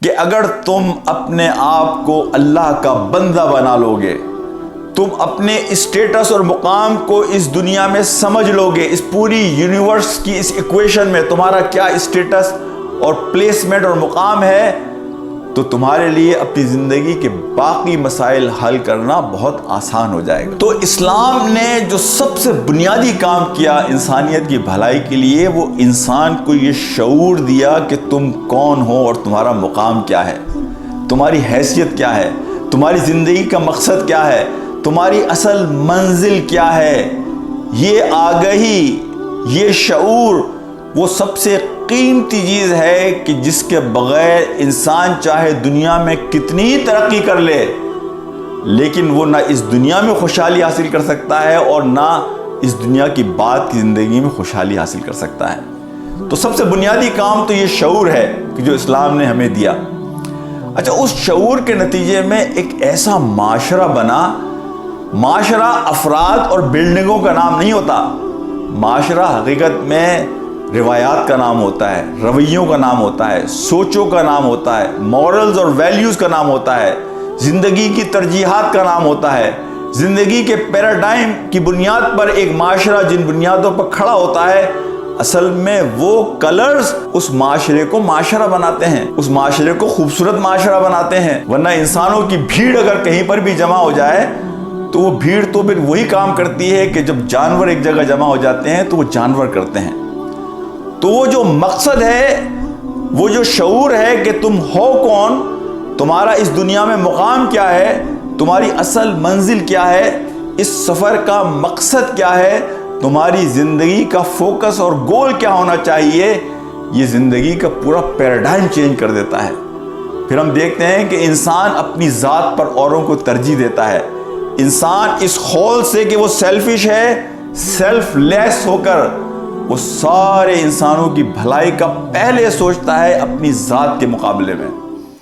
کہ اگر تم اپنے آپ کو اللہ کا بندہ بنا لو گے، تم اپنے اسٹیٹس اور مقام کو اس دنیا میں سمجھ لو گے، اس پوری یونیورس کی اس ایکویشن میں تمہارا کیا اسٹیٹس اور پلیسمنٹ اور مقام ہے، تو تمہارے لیے اپنی زندگی کے باقی مسائل حل کرنا بہت آسان ہو جائے گا۔ تو اسلام نے جو سب سے بنیادی کام کیا انسانیت کی بھلائی کے لیے، وہ انسان کو یہ شعور دیا کہ تم کون ہو اور تمہارا مقام کیا ہے، تمہاری حیثیت کیا ہے، تمہاری زندگی کا مقصد کیا ہے، تمہاری اصل منزل کیا ہے۔ یہ آگہی، یہ شعور وہ سب سے قیمتی چیز ہے کہ جس کے بغیر انسان چاہے دنیا میں کتنی ترقی کر لے، لیکن وہ نہ اس دنیا میں خوشحالی حاصل کر سکتا ہے اور نہ اس دنیا کی بعد کی زندگی میں خوشحالی حاصل کر سکتا ہے۔ تو سب سے بنیادی کام تو یہ شعور ہے کہ جو اسلام نے ہمیں دیا۔ اچھا، اس شعور کے نتیجے میں ایک ایسا معاشرہ بنا۔ معاشرہ افراد اور بلڈنگوں کا نام نہیں ہوتا، معاشرہ حقیقت میں روایات کا نام ہوتا ہے، رویوں کا نام ہوتا ہے، سوچوں کا نام ہوتا ہے، مورلز اور ویلیوز کا نام ہوتا ہے، زندگی کی ترجیحات کا نام ہوتا ہے۔ زندگی کے پیراڈائم کی بنیاد پر ایک معاشرہ جن بنیادوں پر کھڑا ہوتا ہے، اصل میں وہ کلرز اس معاشرے کو معاشرہ بناتے ہیں، اس معاشرے کو خوبصورت معاشرہ بناتے ہیں۔ ورنہ انسانوں کی بھیڑ اگر کہیں پر بھی جمع ہو جائے تو وہ بھیڑ تو پھر وہی کام کرتی ہے کہ جب جانور ایک جگہ جمع ہو جاتے ہیں تو وہ جانور کرتے ہیں۔ تو وہ جو مقصد ہے، وہ جو شعور ہے کہ تم ہو کون، تمہارا اس دنیا میں مقام کیا ہے، تمہاری اصل منزل کیا ہے، اس سفر کا مقصد کیا ہے، تمہاری زندگی کا فوکس اور گول کیا ہونا چاہیے، یہ زندگی کا پورا پیراڈائم چینج کر دیتا ہے۔ پھر ہم دیکھتے ہیں کہ انسان اپنی ذات پر اوروں کو ترجیح دیتا ہے۔ انسان اس خول سے کہ وہ سیلفش ہے، سیلف لیس ہو کر وہ سارے انسانوں کی بھلائی کا پہلے سوچتا ہے اپنی ذات کے مقابلے میں۔